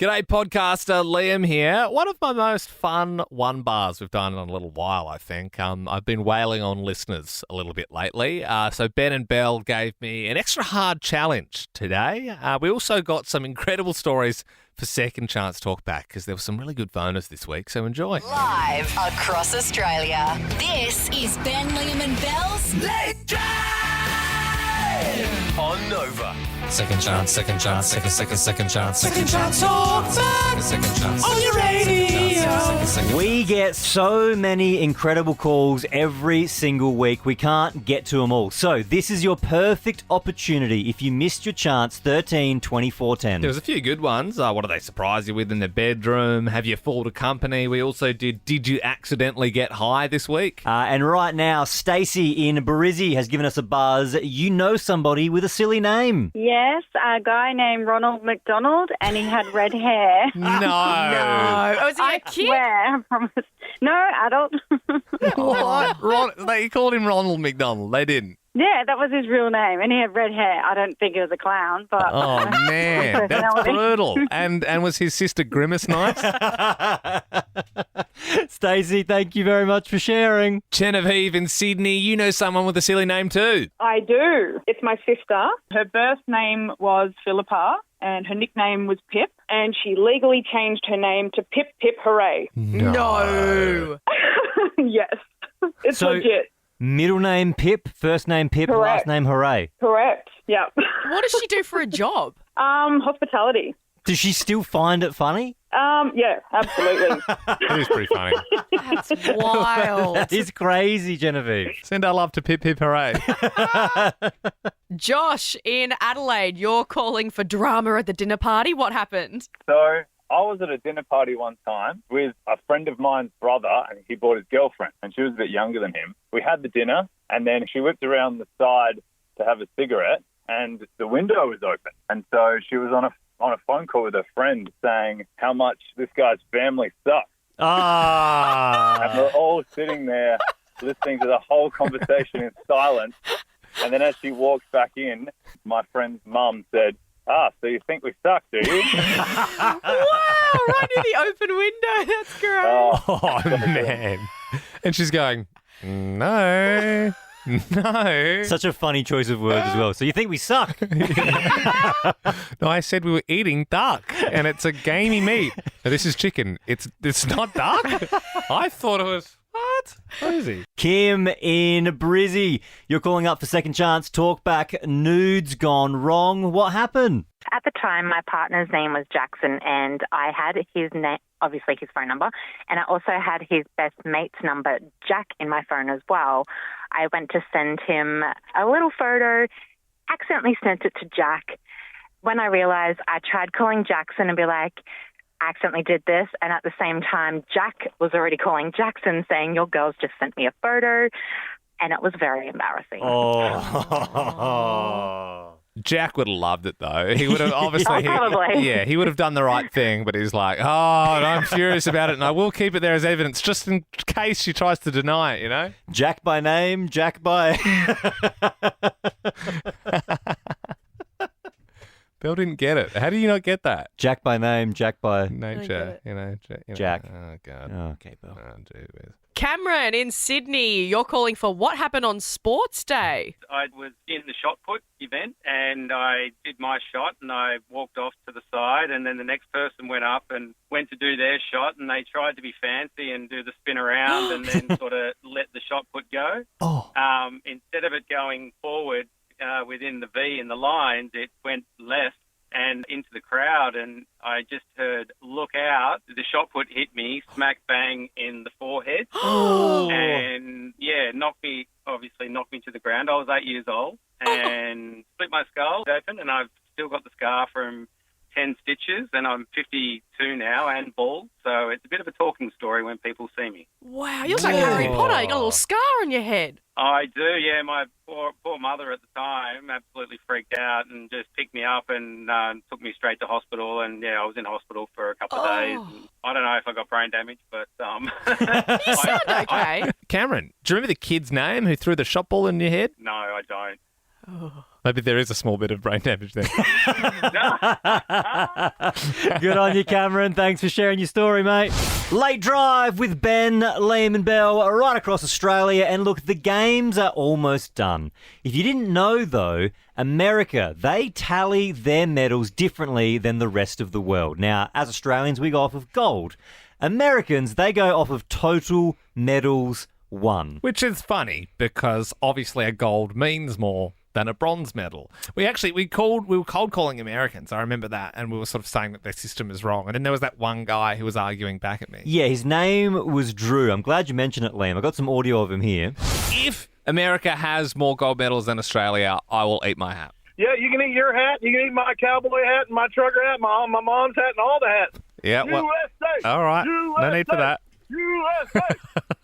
G'day, podcaster Liam here. One of my most fun one-bars we've done in a little while, I think. I've been wailing on listeners a little bit lately. So Ben and Belle gave me an extra hard challenge today. We also got some incredible stories for Second Chance Talkback because there were some really good bonus this week, so enjoy. Live across Australia, this is Ben, Liam and Belle's Late Drive on Nova. Second chance, second chance, second chance. Second chance talkback. Second chance. On your radio. We get so many incredible calls every single week. We can't get to them all. So this is your perfect opportunity. If you missed your chance, 13 24 10. There was a few good ones. What do they surprise you with in the bedroom? Have you fooled a company? We also did you accidentally get high this week? And right now, Stacey in Barizzi has given us a buzz. You know somebody with a silly name. Yes, a guy named Ronald McDonald, and he had red hair. No. Oh, was he a kid? Swear, I promise. No, adult. What? They called him Ronald McDonald. They didn't. Yeah, that was his real name, and he had red hair. I don't think he was a clown, but... Oh, man, that's brutal. And was his sister Grimace nice? Stacey, thank you very much for sharing. Genevieve in Sydney, you know someone with a silly name too. I do. It's my sister. Her birth name was Philippa and her nickname was Pip, and she legally changed her name to Pip Pip Hooray. No. Yes. It's So- legit. Middle name Pip, first name Pip, Correct. last name Hooray. Correct. Yeah. What does she do for a job? Hospitality. Does she still find it funny? Yeah, absolutely. It is pretty funny. That's wild. That is crazy, Genevieve. Send our love to Pip Pip Hooray. Josh in Adelaide, you're calling for drama at the dinner party. What happened? So I was at a dinner party one time with a friend of mine's brother, and he brought his girlfriend, and she was a bit younger than him. We had the dinner, and then she whipped around the side to have a cigarette, and the window was open. And so she was on a phone call with her friend saying how much this guy's family sucks. And we're all sitting there listening to the whole conversation in silence. And then as she walked back in, my friend's mum said, so you think we suck, do you? Wow, right near the open window. That's great. Oh, man. And she's going, no. Such a funny choice of words as well. So you think we suck? No, I said we were eating duck, and it's a gamey meat. Now, this is chicken. It's not duck? I thought it was... What? Crazy. Kim in Brizzy, you're calling up for Second Chance Talkback. Nudes gone wrong. What happened? At the time, my partner's name was Jackson, and I had his name, obviously his phone number, and I also had his best mate's number, Jack, in my phone as well. I went to send him a little photo, accidentally sent it to Jack. When I realised, I tried calling Jackson and be like, I accidentally did this, and at the same time, Jack was already calling Jackson saying, your girl's just sent me a photo, and it was very embarrassing. Oh. Jack would have loved it, though. He would have obviously... Probably. He would have done the right thing, but he's like, I'm furious about it, and I will keep it there as evidence just in case she tries to deny it, you know? Jack by name, Jack by... Bill didn't get it. How do you not get that? Jack by name, Jack by... Nature, Jack. Oh, God. Okay, Bill. Oh, gee whiz. Cameron in Sydney, you're calling for what happened on Sports Day. I was in the shotput event and I did my shot and I walked off to the side, and then the next person went up and went to do their shot, and they tried to be fancy and do the spin around and then sort of let the shotput go. Instead of it going forward within the V in the lines, it went left and into the crowd, and I just heard, look out. The shot put hit me smack bang in the forehead and, knocked me to the ground. I was 8 years old and split my skull open, and I've still got the scar from 10 stitches, and I'm 52 now and bald, so it's a bit of a talking story when people see me. Wow, you're like Harry Potter. You got a little scar on your head. I do, yeah. My poor mother at the time absolutely freaked out and just picked me up and took me straight to hospital, and I was in hospital for a couple of days. And I don't know if I got brain damage, but... You sound okay. Cameron, do you remember the kid's name who threw the shot ball in your head? No, I don't. Maybe there is a small bit of brain damage there. Good on you, Cameron. Thanks for sharing your story, mate. Late drive with Ben, Liam and Belle right across Australia. And look, the games are almost done. If you didn't know, though, America, they tally their medals differently than the rest of the world. Now, as Australians, we go off of gold. Americans, they go off of total medals won. Which is funny because obviously a gold means more than a bronze medal. We were cold calling Americans. I remember that, and we were sort of saying that their system is wrong. And then there was that one guy who was arguing back at me. Yeah, his name was Drew. I'm glad you mentioned it, Liam. I got some audio of him here. If America has more gold medals than Australia, I will eat my hat. Yeah, you can eat your hat. You can eat my cowboy hat and my trucker hat, my mom's hat, and all the hats. Yeah, well, USA. all right. USA, No need for that. USA.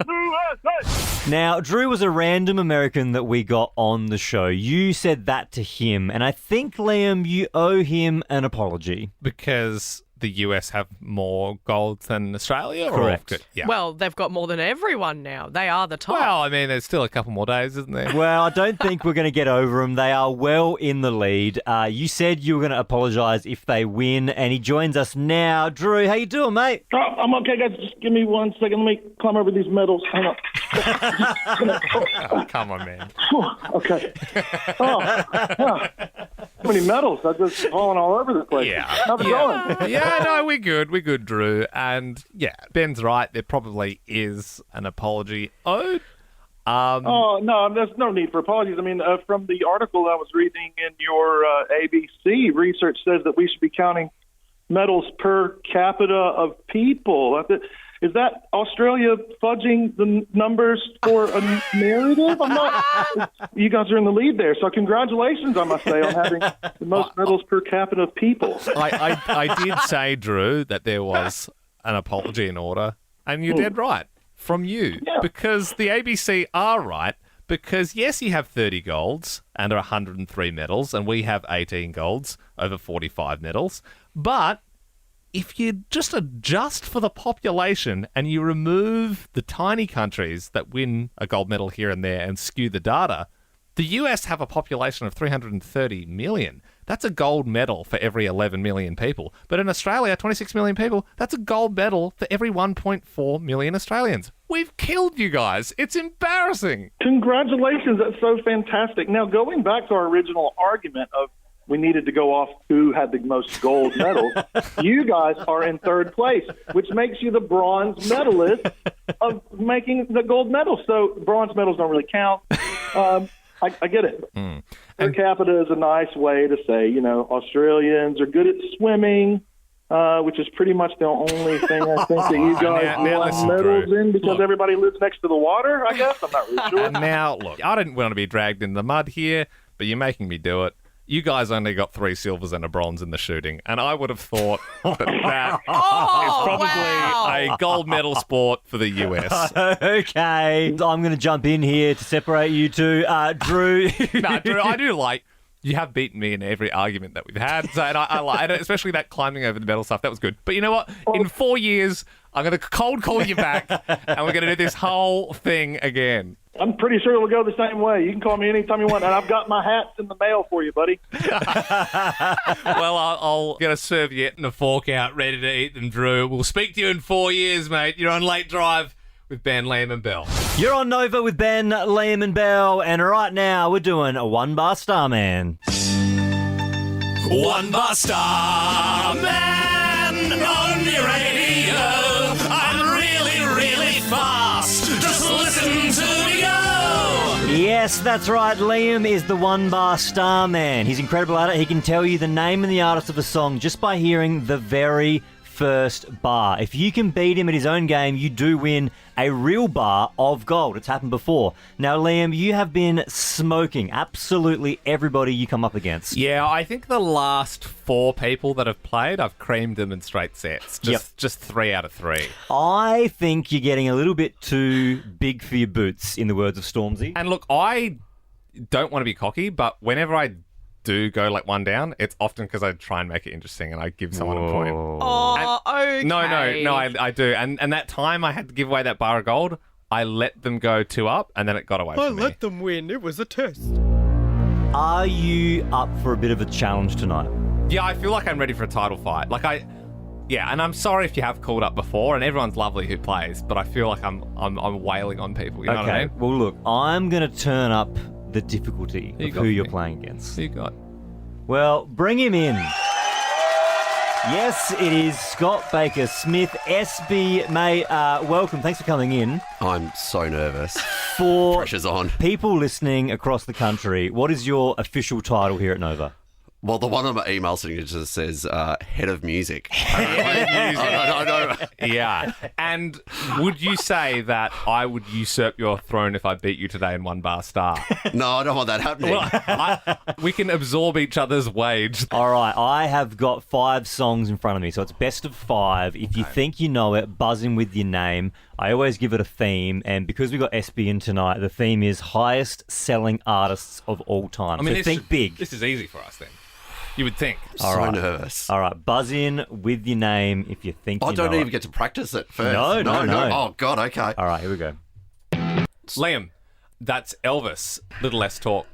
USA. Now, Drew was a random American that we got on the show. You said that to him, and I think, Liam, you owe him an apology. Because the US have more gold than Australia? Correct. Or, yeah. Well, they've got more than everyone now. They are the top. Well, I mean, there's still a couple more days, isn't there? Well, I don't think we're going to get over them. They are well in the lead. You said you were going to apologise if they win, and he joins us now. Drew, how you doing, mate? Oh, I'm okay, guys. Just give me 1 second. Let me climb over these medals. Hang on. Oh, come on, man. Okay. Oh, how many medals? I'm just falling all over the place. Yeah. How's it going? Yeah, no, we're good. We're good, Drew. And yeah, Ben's right. There probably is an apology owed. Oh, no, there's no need for apologies. I mean, from the article I was reading in your ABC, research says that we should be counting medals per capita of people. Is that Australia fudging the numbers for a narrative? I'm not. You guys are in the lead there, so congratulations, I must say, on having the most medals per capita of people. I did say, Drew, that there was an apology in order, and you're dead right from you. Yeah. Because the ABC are right, because yes, you have 30 golds and 103 medals, and we have 18 golds over 45 medals, but if you just adjust for the population and you remove the tiny countries that win a gold medal here and there and skew the data, the US have a population of 330 million. That's a gold medal for every 11 million people. But in Australia, 26 million people, that's a gold medal for every 1.4 million Australians. We've killed you guys. It's embarrassing. Congratulations. That's so fantastic. Now, going back to our original argument of we needed to go off who had the most gold medals. You guys are in third place, which makes you the bronze medalist of making the gold medal. So bronze medals don't really count. I get it. Per capita is a nice way to say, Australians are good at swimming, which is pretty much the only thing I think that you guys won medals in because everybody lives next to the water, I guess. I'm not really sure. And now, look, I didn't want to be dragged in the mud here, but you're making me do it. You guys only got 3 silvers and a bronze in the shooting, and I would have thought that is probably a gold medal sport for the US. Okay. I'm going to jump in here to separate you two. Drew. No, Drew, I do like... You have beaten me in every argument that we've had, so, and I like it, especially that climbing over the medal stuff. That was good. But you know what? In 4 years, I'm going to cold call you back, and we're going to do this whole thing again. I'm pretty sure it'll go the same way. You can call me anytime you want, and I've got my hats in the mail for you, buddy. Well, I'll get a serviette and a fork out ready to eat them, Drew. We'll speak to you in 4 years, mate. You're on Late Drive with Ben, Liam and Belle. You're on Nova with Ben, Liam and Belle, and right now we're doing a one-bar Starman. One-bar Starman on your radio. I'm really, really fast. Just listen to me go. Yes, that's right. Liam is the one-bar Starman. He's incredible at it. He can tell you the name and the artist of a song just by hearing the very first bar. If you can beat him at his own game, you do win a real bar of gold. It's happened before. Now, Liam, you have been smoking absolutely everybody you come up against. Yeah, I think the last 4 people that have played, I've creamed them in straight sets. Just 3 out of 3. I think you're getting a little bit too big for your boots, in the words of Stormzy. And look, I don't want to be cocky, but whenever I do go like one down, it's often because I try and make it interesting and I give someone a point. Oh, okay. No, I do. And that time I had to give away that bar of gold, I let them go 2 up and then it got away from me. I let them win. It was a test. Are you up for a bit of a challenge tonight? Yeah, I feel like I'm ready for a title fight. Yeah, and I'm sorry if you have called up before, and everyone's lovely who plays, but I feel like I'm wailing on people. You know what I mean? Well, look, I'm going to turn up the difficulty of who you're playing against. Who you got? Well, bring him in. Yes, it is Scott Baker Smith. SB, mate, welcome. Thanks for coming in. I'm so nervous. For Pressure's on. people listening across the country, what is your official title here at Nova? Well, the one on my email signature says head of music. Yeah. And would you say that I would usurp your throne if I beat you today in one bar star? No, I don't want that happening. Well, we can absorb each other's wage. All right, I have got 5 songs in front of me, so it's best of 5. If you think you know it, buzz in with your name. I always give it a theme, and because we got SB in tonight, the theme is highest selling artists of all time. I mean, so think big. This is easy for us then. You would think. So nervous. All right, buzz in with your name if you think you know I don't even it. get to practice it first. No. Oh, God, okay. All right, here we go. Liam, that's Elvis. Little less talk.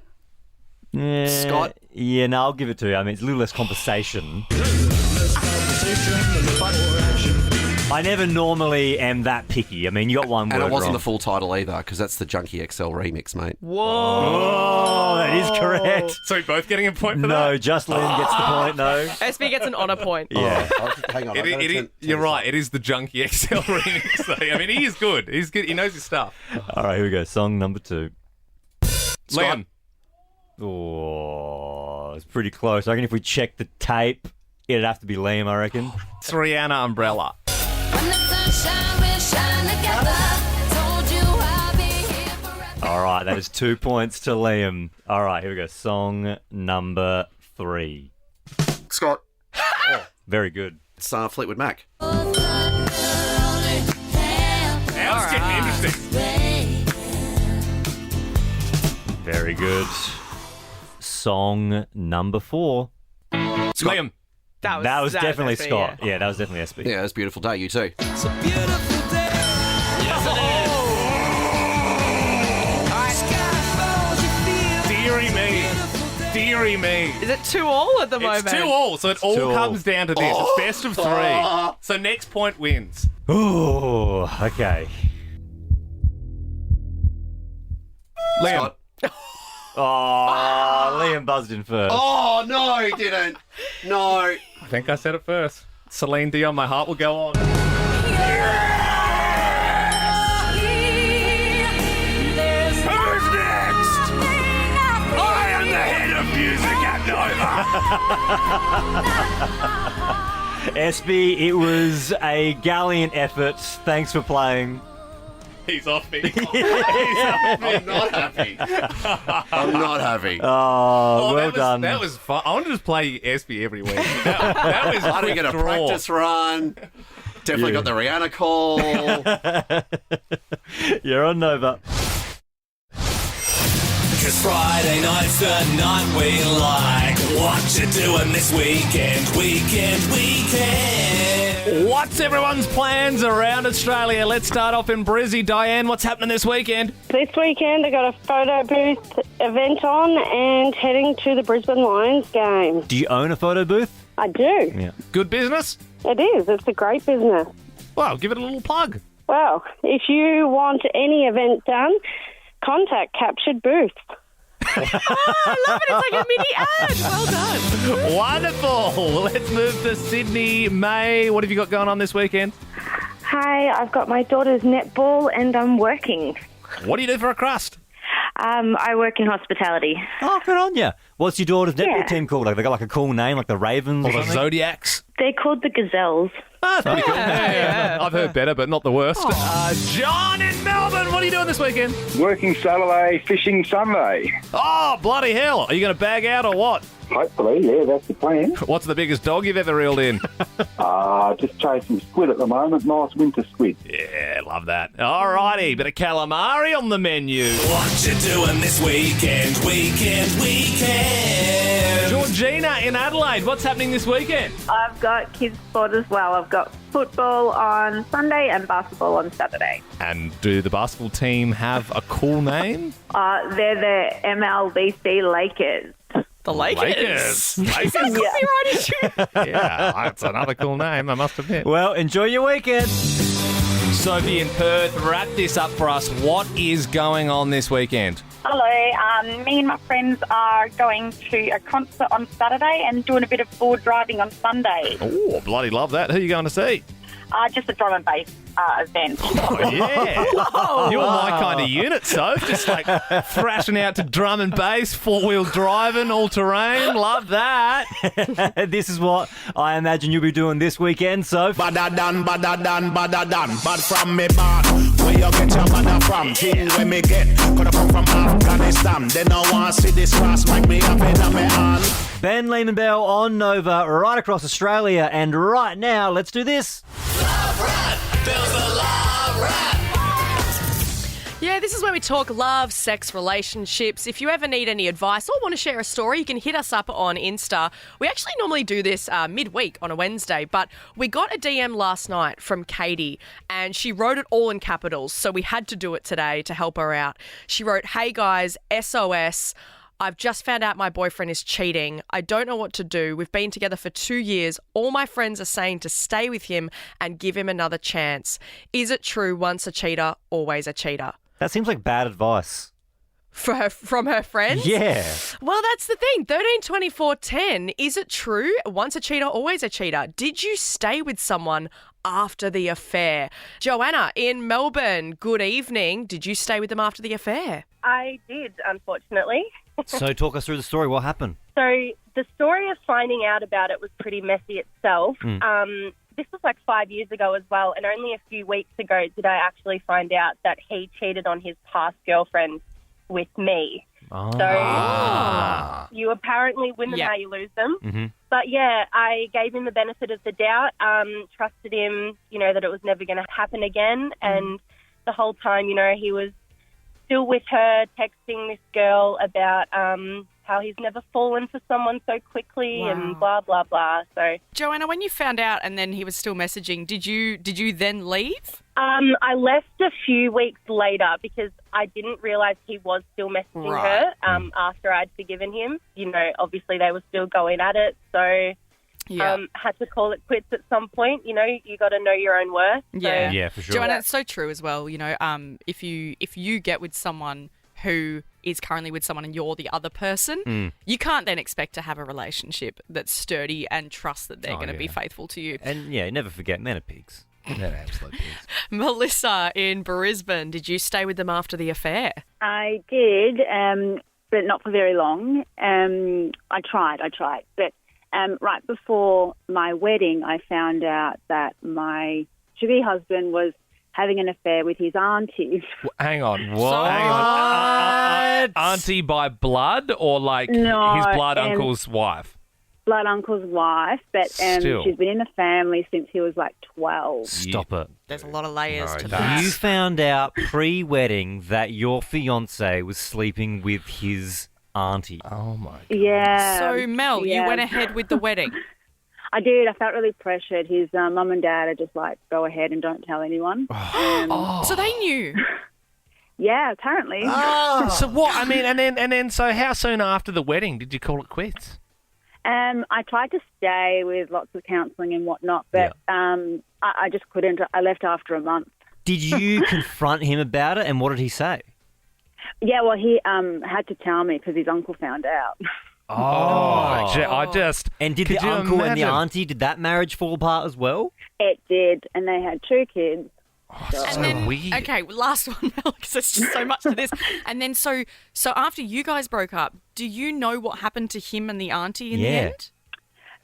Scott? Yeah, no, I'll give it to you. I mean, it's a little less conversation. I never normally am that picky. I mean, you got one word And it wasn't wrong. the full title either, because that's the Junkie XL remix, mate. Whoa. Oh, that is correct. So we're both getting a point for that? No, just Liam gets the point, no. SB gets an honour point. Yeah. Hang on. You're right. It is the Junkie XL remix. Though. I mean, he is good. He's good. He knows his stuff. All right, here we go. Song number 2. Liam. Oh, it's pretty close. I reckon if we check the tape, it'd have to be Liam, I reckon. It's Rihanna, Umbrella. All right, that is 2 points to Liam. All right, here we go. Song number 3. Scott. Very good. It's Fleetwood Mac. Now it's getting interesting. Very good. Song number 4. Liam. That was definitely SB, Scott. yeah. Yeah, that was definitely SB. Yeah, it's a beautiful day. You too. It's a beautiful day. Yes, it is. Deary me. Is it 2-2 at the moment? It's 2-2, so it all 2-2. comes down to this. It's best of 3. So next point wins. Ooh, okay. Liam. Oh, Liam buzzed in first. Oh, no, he didn't. No. I think I said it first. Celine Dion, My Heart Will Go On. Who's next? I am the head of music at Nova. SB, it was a gallant effort. Thanks for playing. He's off me. I'm not happy. I'm not happy. Oh, well done. That was fun. I want to just play SB every week. That was I didn't get a practice run. Definitely got the Rihanna call. You're on Nova. Cause Friday night's the night we like. What you doing this weekend? What's everyone's plans around Australia? Let's start off in Brizzy. Diane, what's happening this weekend? This weekend I got a photo booth event on and heading to the Brisbane Lions game. Do you own a photo booth? I do. Yeah. Good business? It is. It's a great business. Well, give it a little plug. Well, if you want any event done, contact Captured Booth. Oh, I love it. It's like a mini ad. Well done. Wonderful. Let's move to Sydney. May, what have you got going on this weekend? Hi, I've got my daughter's netball and I'm working. What do you do for a crust? I work in hospitality. Oh, good on you. What's your daughter's netball Yeah. team called? Like, they got like a cool name, like the Ravens or the something? Zodiacs? They're called the Gazelles. Oh, that's pretty cool. Yeah. I've heard better, but not the worst. John in Melbourne, what are you doing this weekend? Working Saturday, fishing Sunday. Oh, bloody hell. Are you going to bag out or what? Hopefully, yeah, that's the plan. What's the biggest dog you've ever reeled in? Just chasing squid at the moment. Nice winter squid. Yeah, love that. All righty, bit of calamari on the menu. What you doing this weekend? George Gina in Adelaide. What's happening this weekend? I've got kids' sport as well. I've got football on Sunday and basketball on Saturday. And do the basketball team have a cool name? They're the MLBC Lakers. The Lakers. Lakers. Yeah, that's another cool name, I must admit. Well, enjoy your weekend. Sophie in Perth, wrap this up for us. What is going on this weekend? Hello. Me and my friends are going to a concert on Saturday and doing a bit of forward driving on Sunday. Oh, bloody love that. Who are you going to see? Just a drum and bass event. Oh, yeah. You're my kind of unit, Soph. Just like thrashing out to drum and bass, four-wheel driving, all-terrain. Love that. This is what I imagine you'll be doing this weekend, Soph. Badda done, bad from me bad. Where you get your badda from? Thing where me get, coulda come from Afghanistan. They don't want to see this cross, make me have it on me hand. Ben, Lehman Bell on Nova, right across Australia. And right now, let's do this. Yeah, this is where we talk love, sex, relationships. If you ever need any advice or want to share a story, you can hit us up on Insta. We actually normally do this midweek on a Wednesday, but we got a DM last night from Katie and she wrote it all in capitals, so we had to do it today to help her out. She wrote, "Hey guys, SOS. I've just found out my boyfriend is cheating. I don't know what to do. We've been together for 2 years. All my friends are saying to stay with him and give him another chance. Is it true, once a cheater, always a cheater?" That seems like bad advice. From her friends? Yeah. Well, that's the thing. 13, 24, 10. Is it true? Once a cheater, always a cheater. Did you stay with someone after the affair? Joanna in Melbourne, good evening. Did you stay with them after the affair? I did, unfortunately. So talk us through the story. What happened? So the story of finding out about it was pretty messy itself. This was like 5 years ago as well, and only a few weeks ago did I actually find out that he cheated on his past girlfriend with me. So you apparently win them how you lose them. Mm-hmm. But yeah, I gave him the benefit of the doubt, trusted him, that it was never going to happen again. And the whole time, he was still with her, texting this girl about how he's never fallen for someone so quickly and blah, blah, blah. So, Joanna, when you found out and then he was still messaging, did you then leave? I left a few weeks later because I didn't realise he was still messaging her after I'd forgiven him. Obviously they were still going at it, so had to call it quits at some point. You got to know your own worth. Yeah, yeah, for sure. Joanna, it's so true as well. If you get with someone who is currently with someone and you're the other person, you can't then expect to have a relationship that's sturdy and trust that they're going to be faithful to you. And never forget, men are pigs. They're absolute pigs. Melissa in Brisbane, did you stay with them after the affair? I did, but not for very long. I tried. But right before my wedding, I found out that my to-be husband was having an affair with his auntie. Hang on. What? Hang on. Auntie by blood or like his blood uncle's wife? Blood uncle's wife, but she's been in the family since he was like 12. Stop it. There's a lot of layers to that. You found out pre-wedding that your fiancé was sleeping with his auntie. Oh, my God. Yeah. So, Mel, you went ahead with the wedding? I did. I felt really pressured. His mum and dad are just like, go ahead and don't tell anyone. So they knew? Yeah, apparently. So what? I mean, and then, so how soon after the wedding did you call it quits? I tried to stay with lots of counselling and whatnot, but I just couldn't. I left after a month. Did you confront him about it, and what did he say? Yeah, well, he had to tell me because his uncle found out. And did the uncle and the auntie, did that marriage fall apart as well? It did, and they had 2 kids. Weird. Okay, last one, Mel, because there's just so much to this. And then so after you guys broke up, do you know what happened to him and the auntie in the end?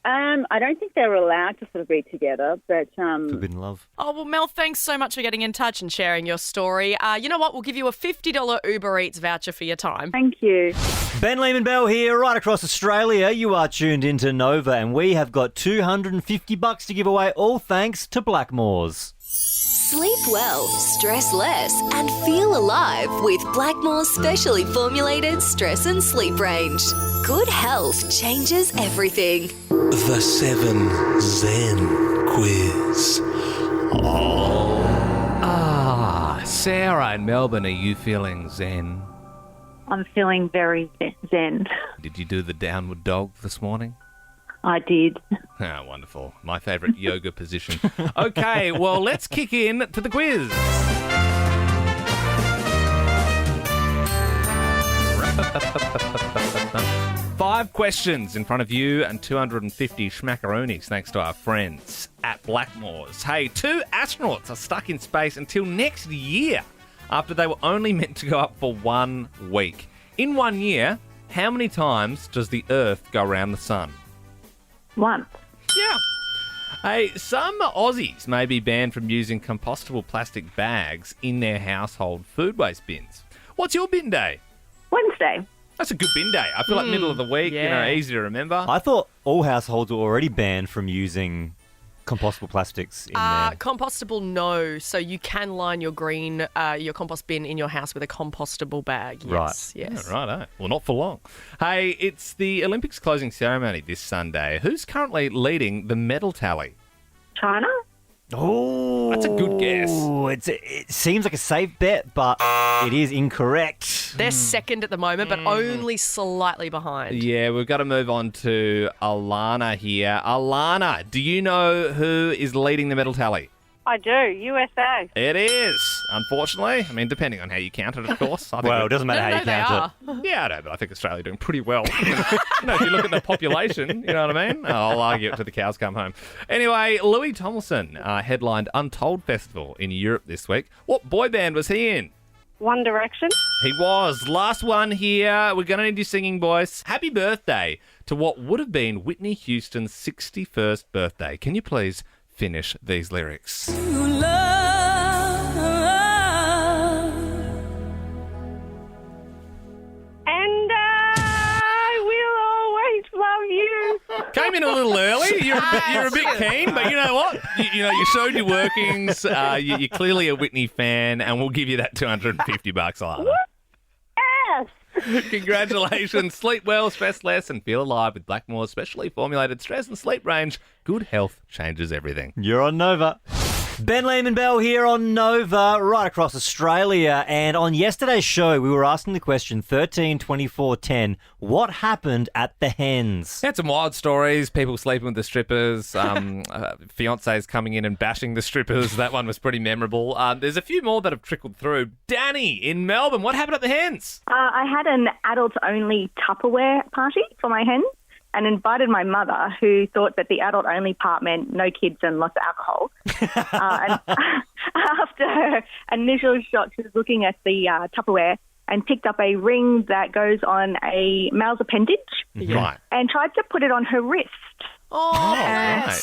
I don't think they were allowed to sort of be together, but... Forbidden love. Oh, well, Mel, thanks so much for getting in touch and sharing your story. You know what? We'll give you a $50 Uber Eats voucher for your time. Thank you. Ben Lehman Bell here, right across Australia. You are tuned into Nova, and we have got $250 to give away, all thanks to Blackmores. Sleep well, stress less, and feel alive with Blackmore's specially formulated stress and sleep range. Good health changes everything. The 7 Zen Quiz. Sarah in Melbourne, are you feeling zen? I'm feeling very zen. Did you do the downward dog this morning? I did. Ah, wonderful. My favourite yoga position. Okay, well, let's kick in to the quiz. 5 questions in front of you and 250 schmackaroonies thanks to our friends at Blackmore's. Hey, 2 astronauts are stuck in space until next year after they were only meant to go up for 1 week. In 1 year, how many times does the Earth go around the sun? Once. Yeah. Hey, some Aussies may be banned from using compostable plastic bags in their household food waste bins. What's your bin day? Wednesday. That's a good bin day. I feel like middle of the week, easy to remember. I thought all households were already banned from using compostable plastics in there. Compostable, no. So you can line your your compost bin in your house with a compostable bag. Yes, Right. yes. Yeah, righto. Well, not for long. Hey, it's the Olympics closing ceremony this Sunday. Who's currently leading the medal tally? China? Oh, that's a good guess. It seems like a safe bet, but it is incorrect. They're second at the moment, but only slightly behind. Yeah, we've got to move on to Alana here. Alana, do you know who is leading the medal tally? I do. USA. It is, unfortunately. I mean, depending on how you count it, of course. I think Well, it doesn't matter how you count it. Yeah, I know, but I think Australia are doing pretty well. If you look at the population, you know what I mean? I'll argue it till the cows come home. Anyway, Louis Tomlinson headlined Untold Festival in Europe this week. What boy band was he in? One Direction. He was. Last one here. We're going to need you singing, boys. Happy birthday to what would have been Whitney Houston's 61st birthday. Can you please finish these lyrics? And I will always love you. Came in a little early. You're a bit keen, but you know what? You showed your workings. You're clearly a Whitney fan, and we'll give you that $250, Alana. Yes. Congratulations. Sleep well, stress less, and feel alive with Blackmore's specially formulated stress and sleep range. Good health changes everything. You're on Nova. Ben Lehman Bell here on Nova, right across Australia. And on yesterday's show, we were asking the question 13 24 10. What happened at the Hens? Had some wild stories. People sleeping with the strippers. Fiancés coming in and bashing the strippers. That one was pretty memorable. There's a few more that have trickled through. Danny in Melbourne. What happened at the Hens? I had an adult-only Tupperware party for my hens and invited my mother, who thought that the adult-only part meant no kids and lots of alcohol. And after her initial shot, she was looking at the Tupperware and picked up a ring that goes on a male's appendage Right. and tried to put it on her wrist. Right.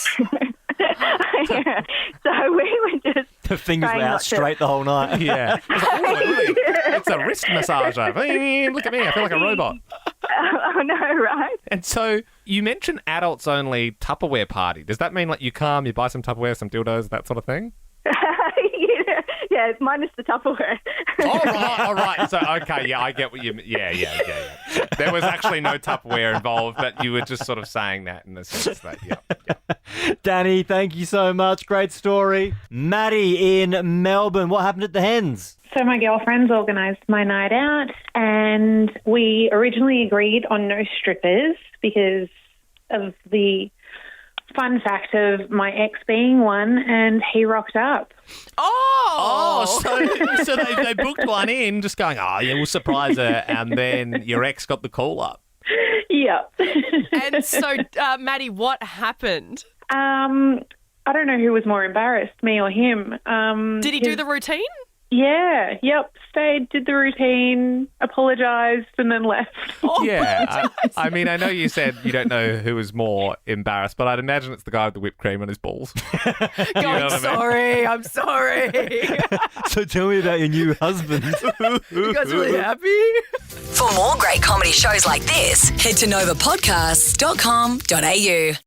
So we were just... The fingers trying were out not to- straight the whole night. Yeah. It's a wrist massager. Look at me. I feel like a robot. Oh, no, right? And so you mentioned adults only Tupperware party. Does that mean like you come, you buy some Tupperware, some dildos, that sort of thing? Yeah, it's minus the Tupperware. All right. So, okay, yeah, I get what you mean. Yeah. There was actually no Tupperware involved, but you were just sort of saying that in the sense that, yeah. Danny, thank you so much. Great story. Maddie in Melbourne. What happened at the Hens? So my girlfriends organised my night out, and we originally agreed on no strippers because of the fun fact of my ex being one, and he rocked up. So they booked one in, just going, yeah, we'll surprise her, and then your ex got the call up. Yep. And so, Maddie, what happened? I don't know who was more embarrassed, me or him. Did he do the routine? Yeah, yep. Stayed, did the routine, apologised, and then left. Yeah, I mean, I know you said you don't know who was more embarrassed, but I'd imagine it's the guy with the whipped cream on his balls. I'm sorry. So tell me about your new husband. You guys really happy? For more great comedy shows like this, head to novapodcasts.com.au.